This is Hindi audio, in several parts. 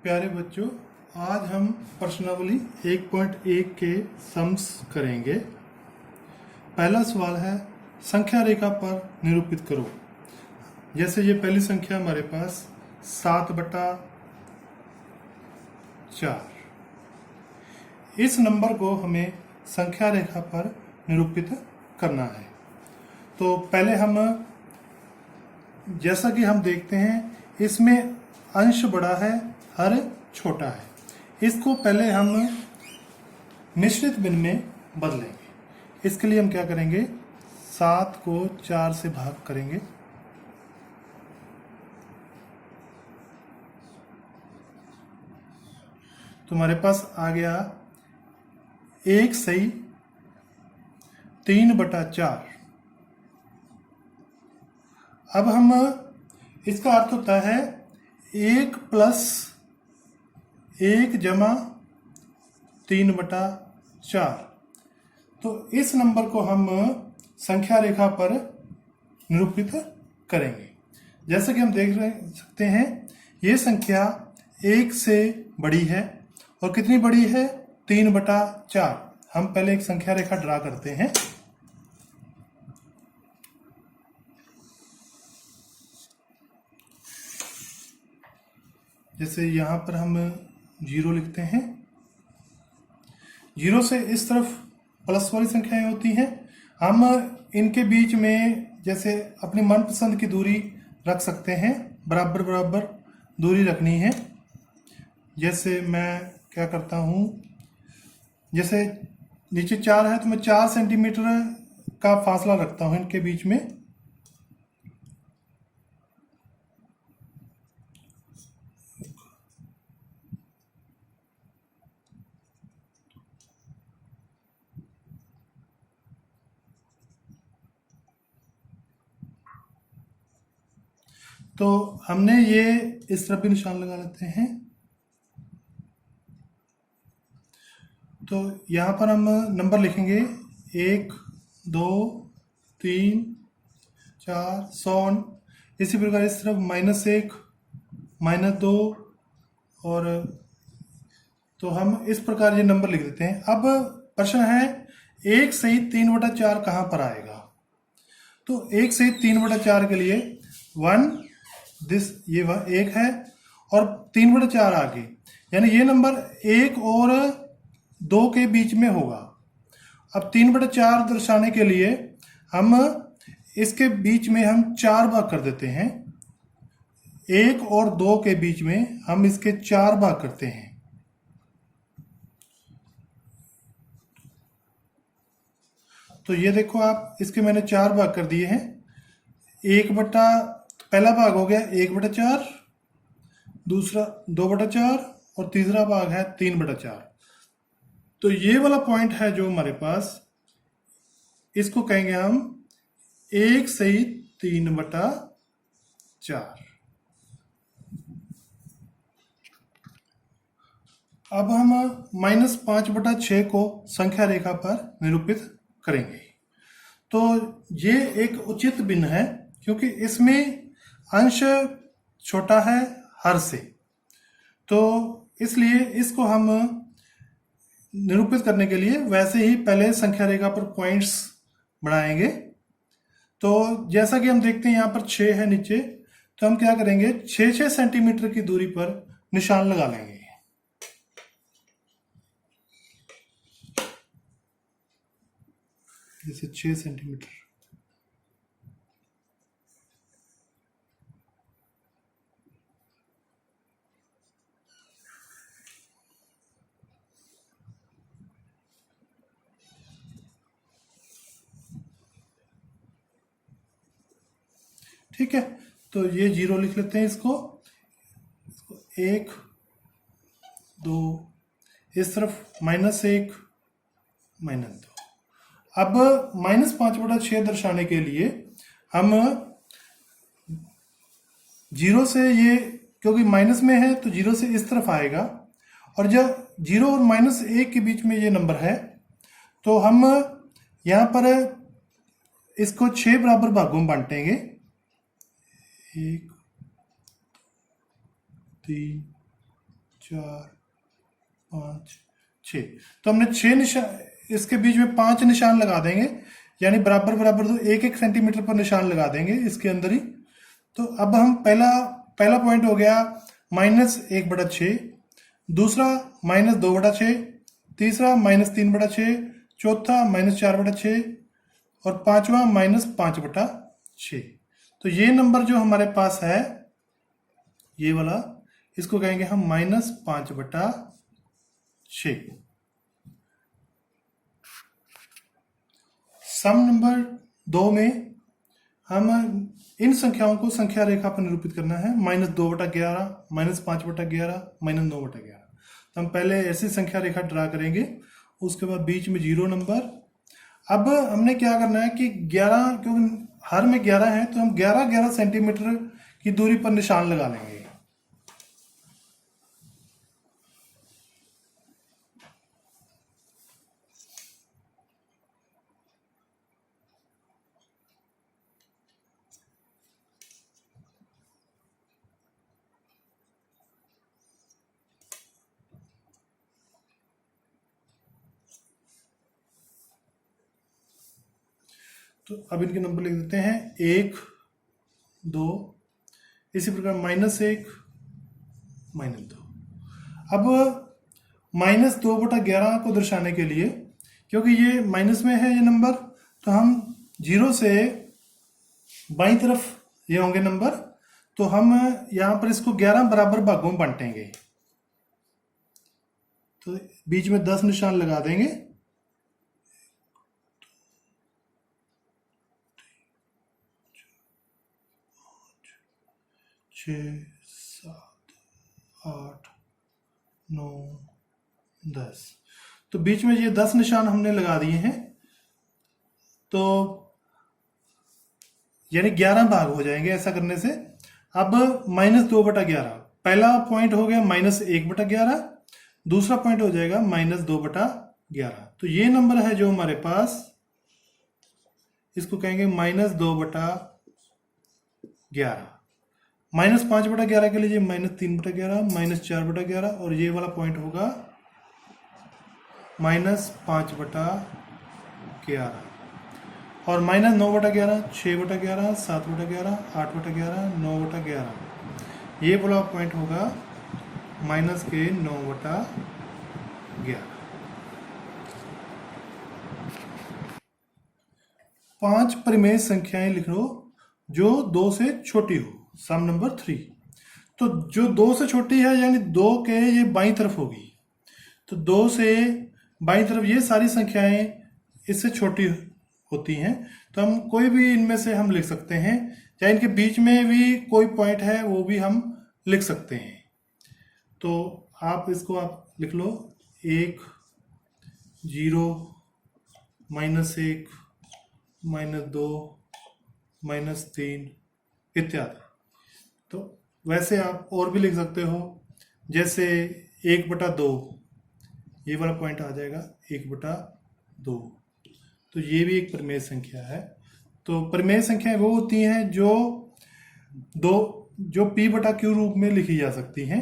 प्यारे बच्चों, आज हम प्रश्नावली 1.1 के सम्स करेंगे। पहला सवाल है, संख्या रेखा पर निरूपित करो। जैसे ये पहली संख्या हमारे पास 7/4। इस नंबर को हमें संख्या रेखा पर निरूपित करना है। तो पहले हम, जैसा कि हम देखते हैं, इसमें अंश बड़ा है, हर छोटा है। इसको पहले हम मिश्रित भिन्न में बदलेंगे। इसके लिए हम क्या करेंगे, 7 को 4 से भाग करेंगे। तो हमारे पास आ गया 1/3/4। अब हम, इसका अर्थ होता है 1 + 1 = 3/4। तो इस नंबर को हम संख्या रेखा पर निरूपित करेंगे। जैसे कि हम देख सकते हैं, ये संख्या 1 से बड़ी है और कितनी बड़ी है, 3/4। हम पहले एक संख्या रेखा ड्रा करते हैं। जैसे यहाँ पर हम 0 लिखते हैं। 0 से इस तरफ प्लस वाली संख्याएं होती हैं। हम इनके बीच में जैसे अपनी मनपसंद की दूरी रख सकते हैं, बराबर बराबर दूरी रखनी है। जैसे मैं क्या करता हूँ, जैसे नीचे 4 है तो मैं 4 सेंटीमीटर का फासला रखता हूँ इनके बीच में। तो हमने ये इस तरफ भी निशान लगा लेते हैं। तो यहाँ पर हम नंबर लिखेंगे 1, 2, 3, 4, सॉन। इसी प्रकार इस तरफ -1, -2 और, तो हम इस प्रकार ये नंबर लिख देते हैं। अब प्रश्न है, 1 सहित 3/4 कहाँ पर आएगा। तो 1 सहित 3/4 के लिए 1 ये 1 है और 3/4 आगे, यानी ये नंबर 1 और 2 के बीच में होगा। अब 3/4 दर्शाने के लिए हम इसके बीच में हम 4 भाग कर देते हैं। 1 और 2 के बीच में हम इसके 4 भाग करते हैं। तो ये देखो आप, इसके मैंने 4 भाग कर दिए हैं। पहला भाग हो गया 1/4, दूसरा 2/4 और तीसरा भाग है 3/4। तो ये वाला पॉइंट है जो हमारे पास, इसको कहेंगे हम 1 सहित 3/4। अब हम -5/6 को संख्या रेखा पर निरूपित करेंगे। तो ये एक उचित भिन्न है, क्योंकि इसमें अंश छोटा है हर से। तो इसलिए इसको हम निरूपित करने के लिए वैसे ही पहले संख्या रेखा पर पॉइंट्स बनाएंगे। तो जैसा कि हम देखते हैं, यहाँ पर 6 है नीचे, तो हम क्या करेंगे, 6-6 सेंटीमीटर की दूरी पर निशान लगा लेंगे। जैसे 6 सेंटीमीटर। ठीक है, तो ये 0 लिख लेते हैं। इसको 1, 2, इस तरफ -1, -2। अब -5/6 दर्शाने के लिए हम 0 से, ये क्योंकि माइनस में है तो 0 से इस तरफ आएगा, और जब 0 और -1 के बीच में ये नंबर है, तो हम यहाँ पर इसको 6 बराबर भागों में बांटेंगे। 1, 3, 4 5 6। तो हमने 6 निशान, इसके बीच में 5 निशान लगा देंगे, यानी बराबर बराबर तो 1 1 सेंटीमीटर पर निशान लगा देंगे इसके अंदर ही। तो अब हम पहला पहला पॉइंट हो गया -1/6, दूसरा -2/6, तीसरा -3/6, चौथा -4/6 और पांचवा -5/6। तो ये नंबर जो हमारे पास है, ये वाला, इसको कहेंगे हम -5/6। सम नंबर 2 में हम इन संख्याओं को संख्या रेखा पर निरूपित करना है। -2/11, -5/11, -9/11। तो हम पहले ऐसी संख्या रेखा ड्रा करेंगे, उसके बाद बीच में 0 नंबर। अब हमने क्या करना है कि 11, क्योंकि हर में 11 है, तो हम 11 सेंटीमीटर की दूरी पर निशान लगा लेंगे। तो अब इनके नंबर लिख देते हैं 1 2, इसी प्रकार -1 -2। अब -2/11 को दर्शाने के लिए, क्योंकि ये माइनस में है ये नंबर, तो हम 0 से बाईं तरफ ये होंगे नंबर, तो हम यहां पर इसको 11 बराबर भागों में बांटेंगे। तो बीच में 10 निशान लगा देंगे। 6 7 8 9 10। तो बीच में ये 10 निशान हमने लगा दिए हैं, तो यानी 11 भाग हो जाएंगे ऐसा करने से। अब -2/11, पहला पॉइंट हो गया -1/11, दूसरा पॉइंट हो जाएगा -2/11। तो ये नंबर है जो हमारे पास, इसको कहेंगे -2/11। -5/11 के लिए -3/11, -4/11, और ये वाला पॉइंट होगा -5/11, और -9/11, 6/11, 7/11, 8/11, 9/11, ये वाला पॉइंट होगा -9/11। 5 परिमेय संख्याएं लिख लो जो 2 से छोटी हो। सम नंबर 3। तो जो 2 से छोटी है, यानी 2 के ये बाईं तरफ होगी, तो 2 से बाईं तरफ ये सारी संख्याएं इससे छोटी होती हैं। तो हम कोई भी इनमें से हम लिख सकते हैं, या इनके बीच में भी कोई पॉइंट है वो भी हम लिख सकते हैं। तो आप इसको आप लिख लो 1 0 -1 -2 -3 इत्यादि। तो वैसे आप और भी लिख सकते हो, जैसे 1/2, ये वाला पॉइंट आ जाएगा 1/2। तो ये भी एक परिमेय संख्या है। तो परिमेय संख्याएं वो होती हैं जो p/q रूप में लिखी जा सकती हैं।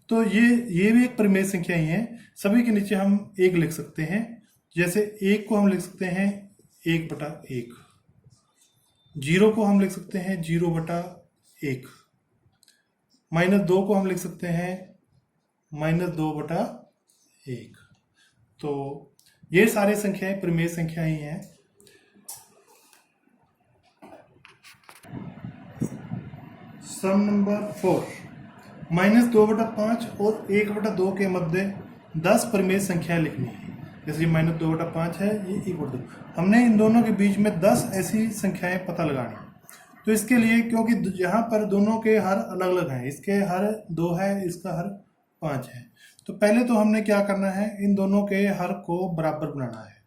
तो ये भी एक परिमेय संख्या ही है। सभी के नीचे हम 1 लिख सकते हैं। जैसे 1 को हम लिख सकते हैं 1/1, 0 को हम लिख सकते हैं 0/1, -2 को हम लिख सकते हैं -2/1। तो ये सारे संख्याएं परिमेय संख्या ही हैं। सम नंबर 4, -2/5 और 1/2 के मध्य 10 परिमेय संख्याएं लिखनी है। जैसे -2/5 है, ये 1/2, हमने इन दोनों के बीच में 10 ऐसी संख्याएं पता लगानी। तो इसके लिए, क्योंकि यहाँ पर दोनों के हर अलग अलग हैं, इसके हर 2 है, इसका हर 5 है, तो पहले तो हमने क्या करना है, इन दोनों के हर को बराबर बनाना है।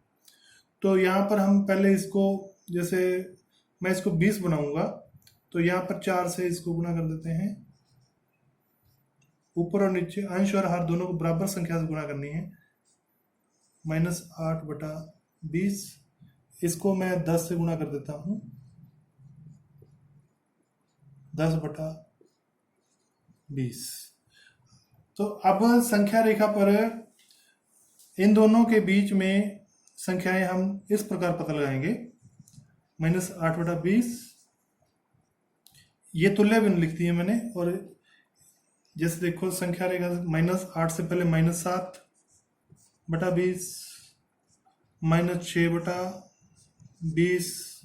तो यहाँ पर हम पहले इसको, जैसे मैं इसको 20 बनाऊंगा, तो यहाँ पर 4 से इसको गुना कर देते हैं। ऊपर और नीचे अंश और हर दोनों को बराबर संख्या से गुना करनी है। -8/20, इसको मैं 10 से गुना कर देता हूँ, 10/20। तो अब संख्या रेखा पर इन दोनों के बीच में संख्याएं हम इस प्रकार पता लगाएंगे। -8/20 ये तुल्य बिंदु लिख दिए मैंने। और जैसे देखो संख्या रेखा -8 से पहले -7/20, -6/20,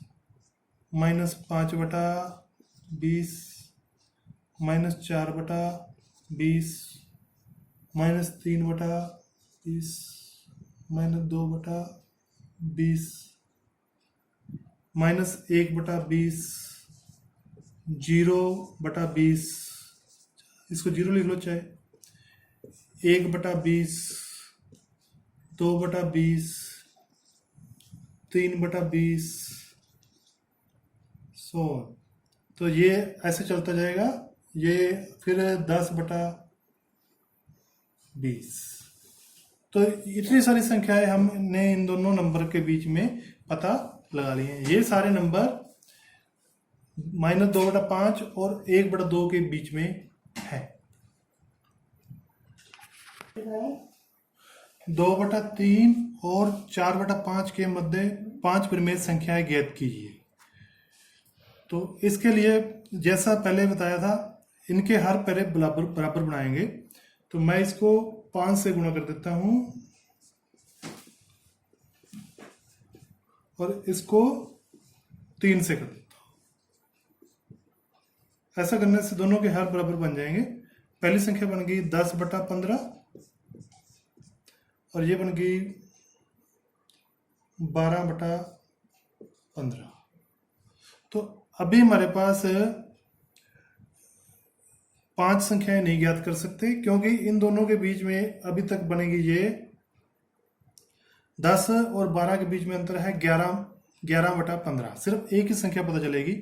-5/20, -4/20, -3/20, -2/20, -1/20, 0/20, इसको 0 लिख लो चाहे, 1/20, 2/20, 3/20, तो ये ऐसे चलता जाएगा। ये फिर 10/20। तो इतनी सारी संख्याएं हमने इन दोनों नंबर के बीच में पता लगा ली हैं। ये सारे नंबर -2/5 और 1/2 के बीच में है। 2/3 और 4/5 के मध्य 5 परिमेय संख्याएं ज्ञात कीजिए। तो इसके लिए जैसा पहले बताया था, इनके हर पहले बराबर बनाएंगे। तो मैं इसको 5 से गुणा कर देता हूं और इसको 3 से कर देता हूं। ऐसा करने से दोनों के हर बराबर बन जाएंगे। पहली संख्या बन गई 10/15 और ये बन गई 12/15। तो अभी हमारे पास 5 संख्याएं नहीं ज्ञात कर सकते, क्योंकि इन दोनों के बीच में अभी तक बनेगी ये 10 और 12 के बीच में अंतर है 11/15। सिर्फ एक ही संख्या पता चलेगी।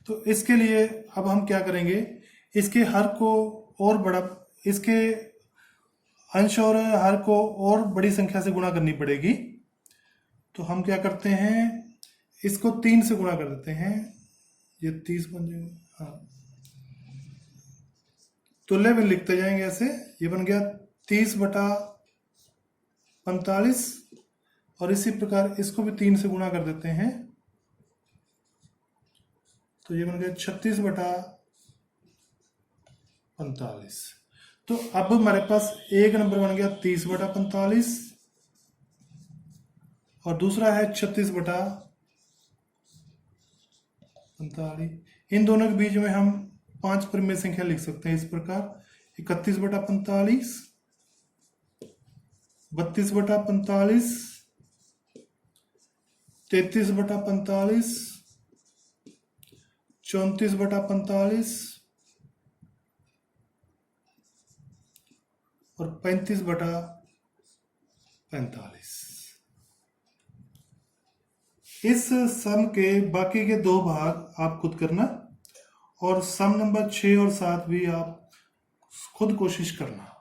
तो इसके लिए अब हम क्या करेंगे, इसके हर को और बड़ा, इसके अंश और हर को और बड़ी संख्या से गुणा करनी पड़ेगी। तो हम क्या करते हैं, इसको 3 से गुणा कर देते हैं, ये 30 बन जाएगा। हाँ, तुल्य में लिखते जाएंगे ऐसे। ये बन गया 30/45 और इसी प्रकार इसको भी 3 से गुणा कर देते हैं। तो ये बन गया 36/45। तो अब हमारे पास एक नंबर बन गया 30/45 और दूसरा है 36/45। इन दोनों के बीच में हम 5 परिमेय संख्या लिख सकते हैं इस प्रकार: 31/45, 32/45, 33/45, 34/45 और 35/45। इस सम के बाकी के 2 भाग आप खुद करना और सम नंबर 6 और 7 भी आप खुद कोशिश करना।